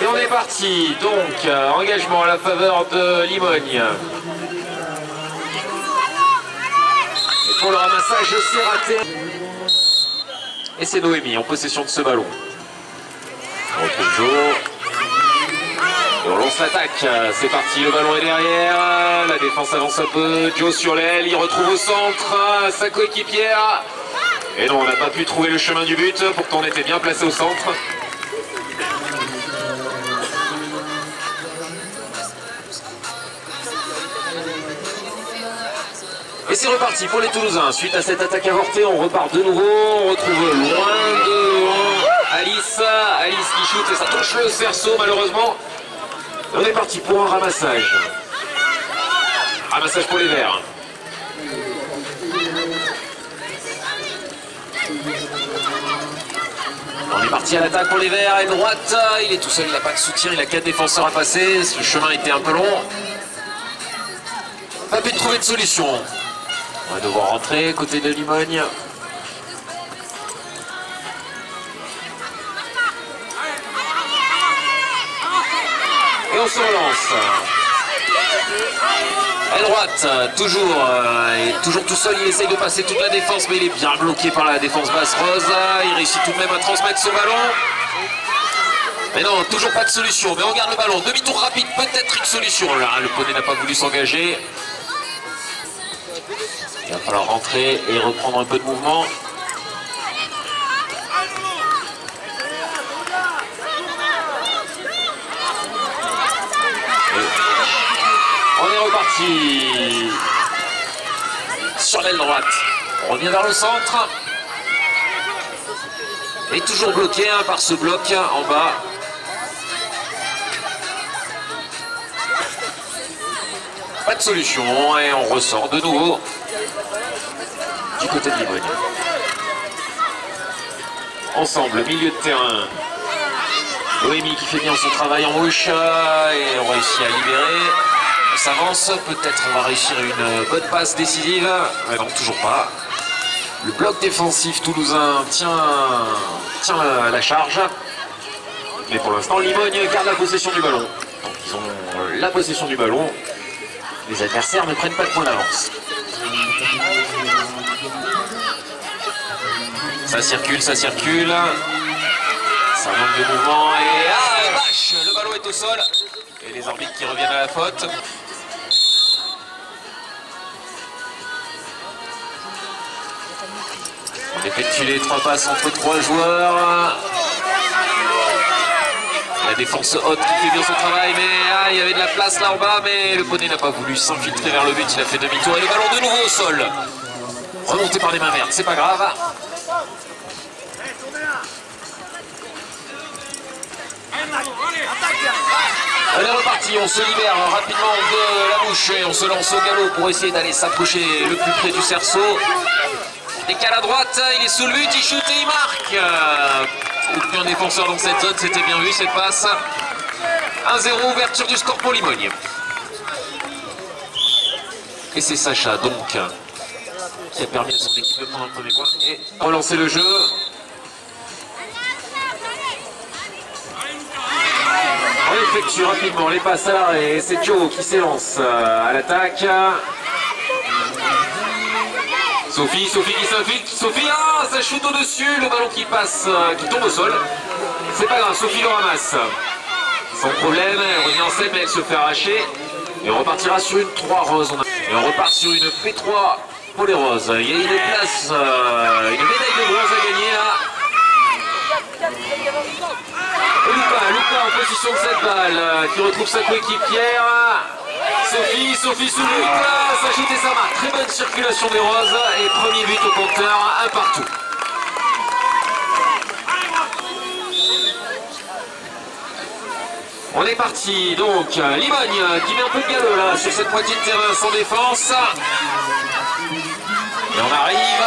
Et on est parti, donc engagement à la faveur de Limogne. Et pour le ramassage, c'est raté. Et c'est Noémie en possession de ce ballon. On retrouve Joe. Et on lance l'attaque. C'est parti, le ballon est derrière. La défense avance un peu. Joe sur l'aile, il retrouve au centre sa coéquipière. Et non, on n'a pas pu trouver le chemin du but. Pourtant, on était bien placé au centre. Et c'est reparti pour les Toulousains. Suite à cette attaque avortée, on repart de nouveau. On retrouve loin devant Alice. Alice qui shoot et ça touche le cerceau malheureusement. On est parti pour un ramassage. Ramassage pour les Verts. On est parti à l'attaque pour les Verts. Et droite, il est tout seul, il n'a pas de soutien. Il a 4 défenseurs à passer. Ce chemin était un peu long. Pas pu trouver de solution. On va devoir rentrer côté de Limogne. Et on se relance. À droite, toujours tout seul, il essaye de passer toute la défense, mais il est bien bloqué par la défense basse rose. Il réussit tout de même à transmettre ce ballon. Mais non, toujours pas de solution. Mais on garde le ballon. Demi-tour rapide, peut-être une solution. Là, le poney n'a pas voulu s'engager. Il va falloir rentrer et reprendre un peu de mouvement. On est reparti sur l'aile droite. On revient vers le centre. Et toujours bloqué par ce bloc en bas. Pas de solution et on ressort de nouveau du côté de Limogne. Ensemble, milieu de terrain. Noémie qui fait bien son travail en gauche et on réussit à libérer. On s'avance, peut-être on va réussir une bonne passe décisive. Mais non, toujours pas. Le bloc défensif toulousain tient la charge. Mais pour l'instant, Limogne garde la possession du ballon. Donc ils ont la possession du ballon. Les adversaires ne prennent pas de points d'avance. Ça circule, ça circule. Ça manque de mouvement et vache, le ballon est au sol. Et les arbitres qui reviennent à la faute. On effectue les 3 passes entre 3 joueurs. La défense haute qui fait bien son travail, mais il y avait de la place là en bas, mais le poney n'a pas voulu s'infiltrer vers le but, il a fait demi-tour et le ballon de nouveau au sol. Remonté par les mains vertes, c'est pas grave. Allez, reparti, on se libère rapidement de la bouche et on se lance au galop pour essayer d'aller s'approcher le plus près du cerceau. Décale à droite, il est sous le but, il shoot et il marque. Aucun défenseur dans cette zone, c'était bien vu cette passe. 1-0, ouverture du score pour Limogne. Et c'est Sacha donc qui a permis à son équipe de prendre un premier point et relancer le jeu. On effectue rapidement les passes à l'arrêt et c'est Joe qui s'élance à l'attaque. Sophie qui s'infiltre. Sophie, ça shoot au-dessus, le ballon qui passe, qui tombe au sol. C'est pas grave, Sophie le ramasse. Sans problème, elle revient en scène mais elle se fait arracher. Et on repartira sur une 3 rose. Et on repart sur une P3 pour les roses. Il y a une place, une médaille de bronze à gagner là. Et Lucas en position de cette balle, qui retrouve sa coéquipière. Sophie sous le but, ça shoot et ça marque. Très bonne circulation des roses et premier but au compteur, 1 partout. On est parti donc, Limogne qui met un peu de galop là sur cette moitié de terrain sans défense. Et on arrive,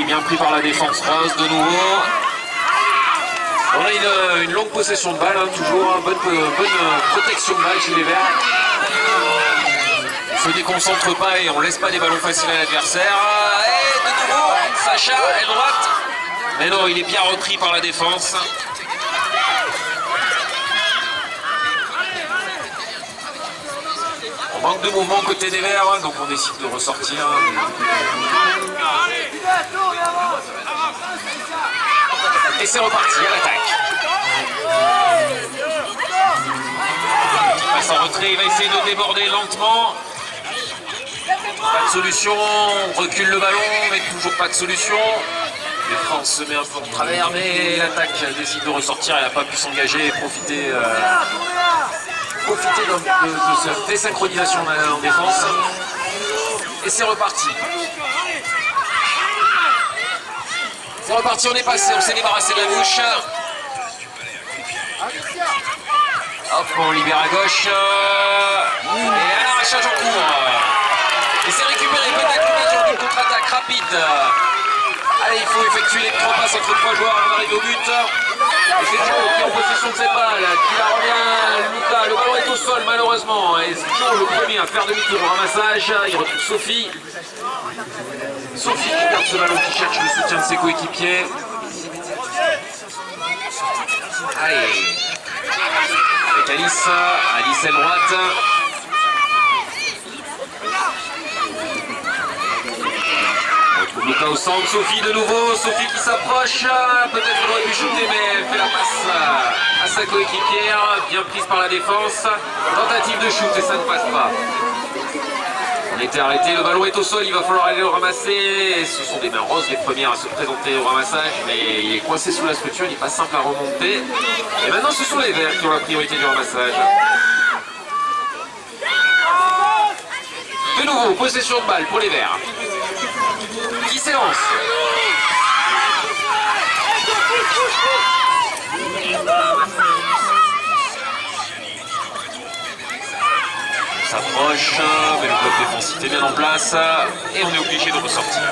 bien pris par la défense rose de nouveau. On a une longue possession de balle, toujours bonne protection de balle chez les Verts. On ne se déconcentre pas et on ne laisse pas des ballons faciles à l'adversaire. Et de nouveau, Sacha, aile droite. Mais non, il est bien repris par la défense. On manque de mouvement côté des Verts, donc on décide de ressortir. Et c'est reparti à l'attaque. Il passe en retrait, il va essayer de déborder lentement. Pas de solution, on recule le ballon, mais toujours pas de solution. La France se met un peu de travers, mais l'attaque décide de ressortir, elle n'a pas pu s'engager et profiter de cette désynchronisation en défense. Et c'est reparti. C'est reparti, on est passé, on s'est débarrassé de la bouche. Hop, on libère à gauche. Et un arrachage en cours. Et c'est récupéré, peut-être l'occasion d'une contre-attaque rapide. Allez, il faut effectuer les 3 passes entre 3 joueurs avant d'arriver au but. Et c'est Joe qui est en possession de cette balle, qui la revient. Lucas, le ballon est au sol malheureusement. Et c'est Joe le premier à faire demi-tour au ramassage. Il retrouve Sophie. Sophie qui garde ce ballon, qui cherche le soutien de ses coéquipiers. Allez. Avec Alice. Alice aile droite. Lucas au centre, Sophie de nouveau, Sophie qui s'approche, peut-être qu'elle aurait pu shooter mais elle fait la passe à sa coéquipière, bien prise par la défense, tentative de shoot et ça ne passe pas. On était arrêté, le ballon est au sol, il va falloir aller le ramasser, ce sont des mains roses les premières à se présenter au ramassage, mais il est coincé sous la structure, il n'est pas simple à remonter, et maintenant ce sont les Verts qui ont la priorité du ramassage. De nouveau, possession de balle pour les Verts. Qui s'élance. On s'approche, mais le bloc défensif est bien en place et on est obligé de ressortir.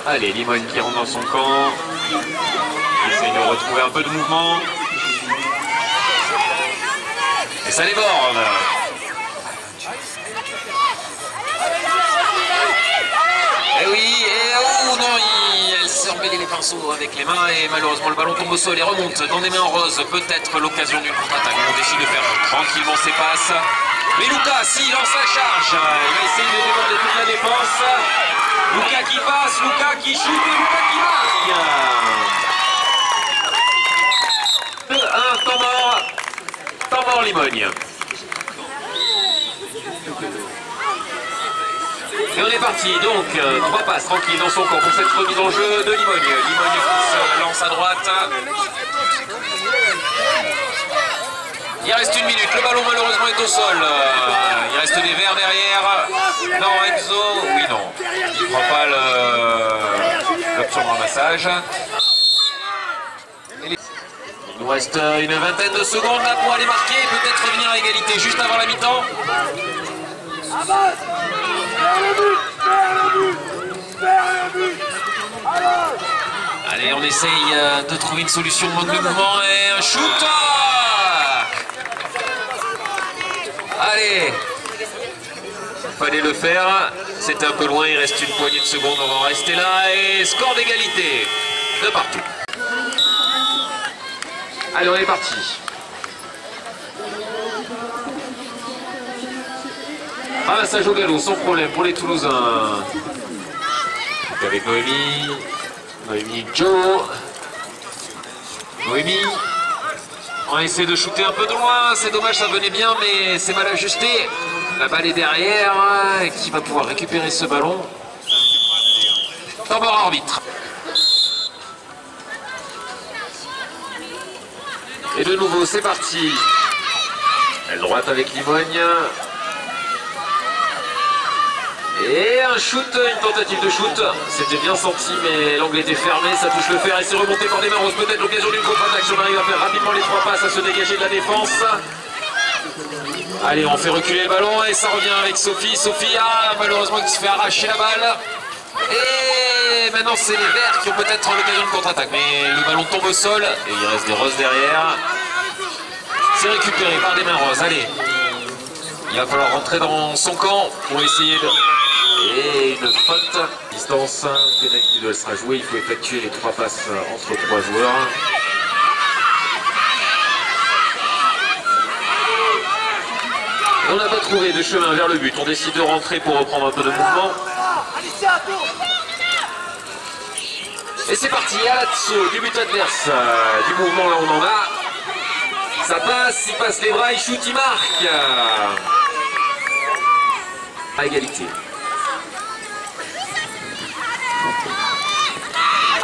Allez, Limogne qui rentre dans son camp. Il essaye de retrouver un peu de mouvement. Et ça déborde. Et oui, et oh non, elle s'est emmêlée les pinceaux avec les mains et malheureusement le ballon tombe au sol et remonte dans des mains roses. Peut-être l'occasion d'une contre-attaque. On décide de faire tranquillement ses passes. Mais Lucas, s'il lance la charge, il va essayer de déborder toute la défense. Lucas qui passe, Lucas qui shoot et Lucas qui marque. 2-1, temps mort. Temps mort Limogne. Et on est parti, donc 3 passes tranquilles dans son camp pour cette remise en jeu de Limogne. Limogne qui se lance à droite. Il reste 1 minute, le ballon malheureusement est au sol. Il reste des Verts derrière. Non, Enzo, oui non. Il ne prend pas l'option de ramassage. Il nous reste une vingtaine de secondes là pour aller marquer, peut-être revenir à égalité juste avant la mi-temps. Allez, on essaye de trouver une solution de manque de mouvement et un shoot. Allez, fallait le faire, c'était un peu loin, il reste une poignée de secondes, on va en rester là et score d'égalité de partout. Allez, on est parti. Ramassage au galop, sans problème pour les Toulousains. Avec Noémie, Joe. Noémie. On va essayer de shooter un peu de loin, c'est dommage, ça venait bien, mais c'est mal ajusté. La balle est derrière, qui va pouvoir récupérer ce ballon. Temps mort arbitre. Et de nouveau, c'est parti. Aile droite avec Limogne. Et un shoot, une tentative de shoot. C'était bien senti, mais l'angle était fermé, ça touche le fer et c'est remonté par des mains roses. Peut-être l'occasion d'une contre-attaque si on arrive à faire rapidement les 3 passes, à se dégager de la défense. Allez, on fait reculer le ballon et ça revient avec Sophie. Sophie, malheureusement, qui se fait arracher la balle. Et maintenant, c'est les Verts qui ont peut-être l'occasion de contre-attaque. Mais le ballon tombe au sol et il reste des roses derrière. C'est récupéré par des mains roses. Allez. Il va falloir rentrer dans son camp pour essayer de... Et une faute. Distance, pénalité elle sera jouée. Il faut effectuer les 3 passes entre 3 joueurs. On n'a pas trouvé de chemin vers le but. On décide de rentrer pour reprendre un peu de mouvement. Et c'est parti, à l'assaut du but adverse. Du mouvement, là on en a. Ça passe, il passe les bras, il shoot, il marque. À égalité.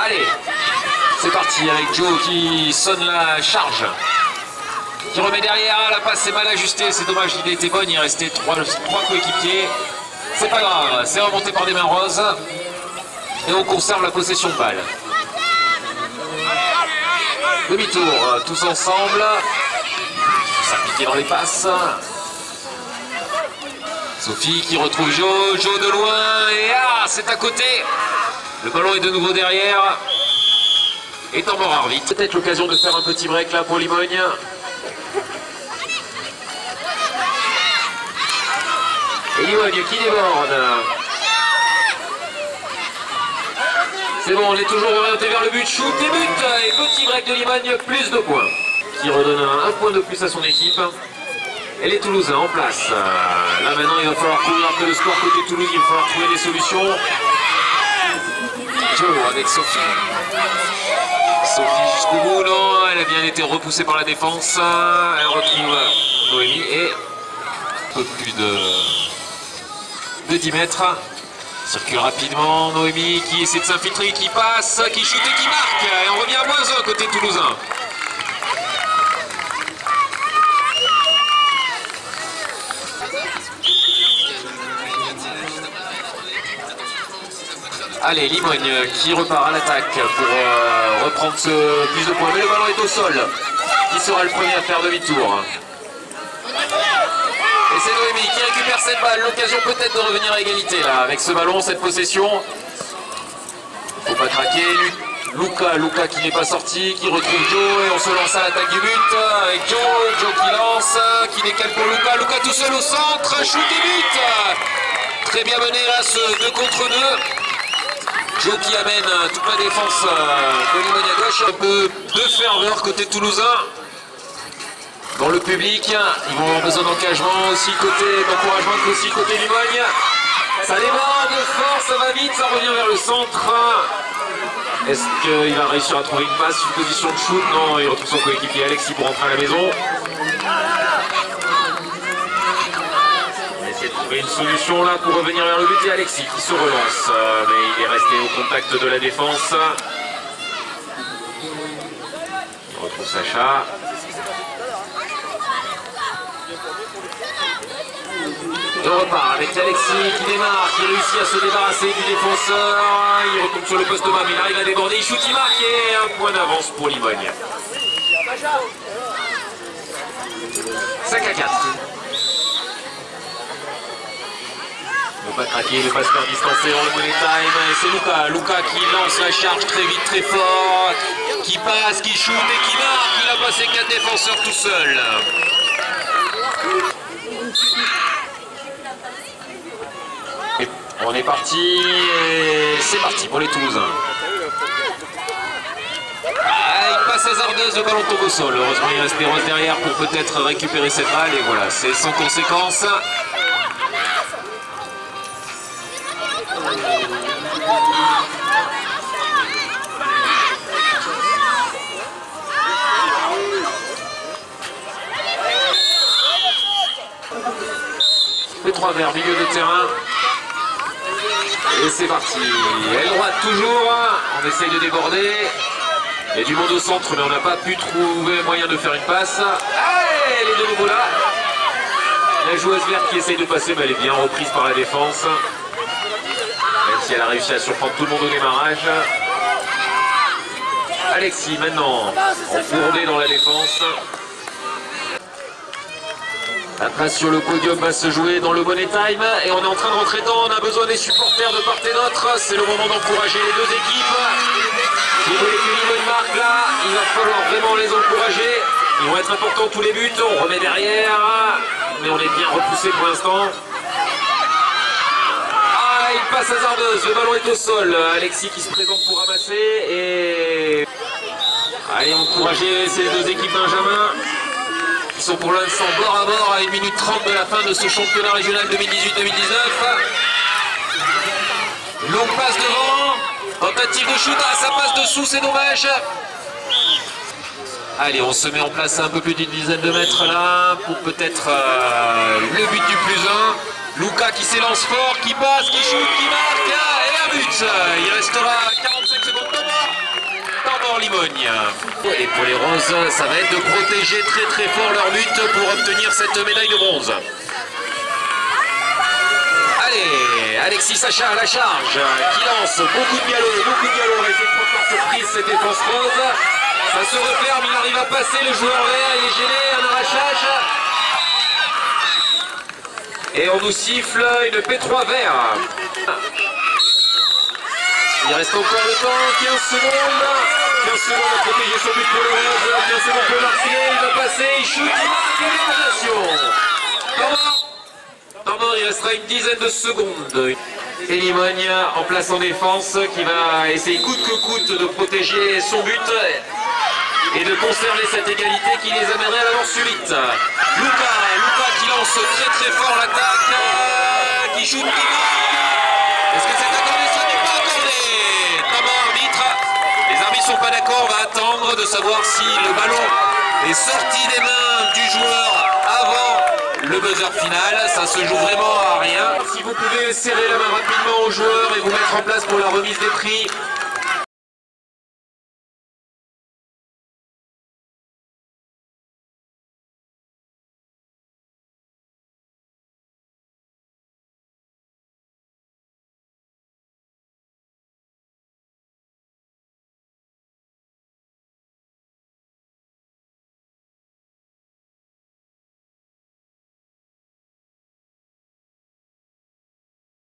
Allez, c'est parti avec Joe qui sonne la charge. Qui remet derrière, la passe est mal ajustée, c'est dommage, l'idée était bonne, il restait 3 coéquipiers. C'est pas grave, c'est remonté par des mains roses. Et on conserve la possession de balle. Demi-tour, tous ensemble. S'appliquer dans les passes. Sophie qui retrouve Joe, Joe de loin, et c'est à côté. Le ballon est de nouveau derrière. Et en mort arbitre. Peut-être l'occasion de faire un petit break là pour Limogne. Et Limogne qui déborde. C'est bon, on est toujours orienté vers le but. Shoot et but. Et petit break de Limogne, plus de points. Qui redonne un point de plus à son équipe. Et les Toulousains en place. Là maintenant, il va falloir couvrir un peu le score côté Toulouse. Il va falloir trouver des solutions. Joe avec Sophie. Sophie jusqu'au bout, non, elle a bien été repoussée par la défense. Elle retrouve Noémie et un peu plus de 10 mètres. Circule rapidement, Noémie qui essaie de s'infiltrer, qui passe, qui shoot et qui marque. Et on revient à -1 côté toulousain. Allez, Limogne qui repart à l'attaque pour reprendre ce plus de points. Mais le ballon est au sol. Qui sera le premier à faire demi-tour? Et c'est Noémie qui récupère cette balle. L'occasion peut-être de revenir à égalité là avec ce ballon, cette possession. Faut pas craquer. Luca qui n'est pas sorti, qui retrouve Joe et on se lance à l'attaque du but avec Joe qui lance, qui décale pour Luca. Luca tout seul au centre, shoot et but. Très bien mené là ce 2 contre 2. Joe qui amène toute la défense de Limogne à gauche. Un peu de ferveur côté toulousain. Dans le public, ils vont avoir besoin d'engagement aussi d'encouragement aussi côté Limogne. Ça déborde fort, ça va vite, ça revient vers le centre. Est-ce qu'il va réussir à trouver une passe, une position de shoot? Non, il retrouve son coéquipier Alexis pour rentrer à la maison. On va essayer de trouver une solution là pour revenir vers le but et Alexis qui se relance. Mais il est resté au contact de la défense. On retrouve Sacha. Et on repart avec Alexis qui démarre, qui réussit à se débarrasser du défenseur. Il retombe sur le poste bas, mais il arrive à déborder, il shoot, il marque et un point d'avance pour Limogne. 5-4. Ne pas craquer, ne pas se faire distancer dans le money time. Et c'est Luca qui lance la charge très vite, très fort, qui passe, qui shoot et qui marque. Il a passé 4 défenseurs tout seul. On est parti et c'est parti pour les Toulousains. Il passe hasardeuse, le ballon tombe au sol. Heureusement il reste des Roses derrière pour peut-être récupérer cette balle et voilà, c'est sans conséquence. Les 3 vers milieu de terrain. Et c'est parti. Aile droite toujours. On essaye de déborder. Il y a du monde au centre, mais on n'a pas pu trouver moyen de faire une passe. Allez, elle est de nouveau là. La joueuse verte qui essaye de passer, mais elle est bien reprise par la défense. Même si elle a réussi à surprendre tout le monde au démarrage. Alexis maintenant, enfourdé dans la défense. La place sur le podium va se jouer dans le money time et on est en train de rentrer dedans, on a besoin des supporters de part et d'autre, c'est le moment d'encourager les 2 équipes. Si vous voulez que Limogne marque là, il va falloir vraiment les encourager, ils vont être importants tous les buts, on remet derrière, mais on est bien repoussé pour l'instant. Ah, il passe hasardeuse, le ballon est au sol. Alexis qui se présente pour ramasser et... Allez, encourager ces deux équipes Benjamin qui sont pour l'instant bord à bord à 1 minute 30 de la fin de ce championnat régional 2018-2019. Longue passe devant, tentative de shoot, ah, ça passe dessous, c'est dommage. Allez, on se met en place à un peu plus d'une dizaine de mètres là pour peut-être le but du plus 1. Lucas qui s'élance fort, qui passe, qui shoot, qui marque et un but. Il restera 45 secondes de mort. Limogne. Et pour les Roses, ça va être de protéger très fort leur but pour obtenir cette médaille de bronze. Allez, Alexis Sacha à la charge, qui lance beaucoup de galop, et c'est trop par surprise cette défense rose. Ça se referme, il arrive à passer, le joueur vert, il est gêné, un arrachage. Et on nous siffle une P3 vert. Il reste encore le temps, 15 secondes. 15 secondes à protéger son but pour le Rose. 15 secondes pour Marseille, il va passer, il shoot, il marque l'égalisation. Normand, il restera une dizaine de secondes. Et Limogne en place en défense qui va essayer coûte que coûte de protéger son but et de conserver cette égalité qui les amènerait à la mort subite. Lucas qui lance très fort l'attaque, qui shoot, qui marque. Est-ce que c'est accordé? Ce n'est pas accordé. Normand, arbitre. Les arbitres ne sont pas d'accord, on va attendre de savoir si le ballon est sorti des mains du joueur avant le buzzer final. Ça se joue vraiment à rien. Si vous pouvez serrer la main rapidement aux joueurs et vous mettre en place pour la remise des prix.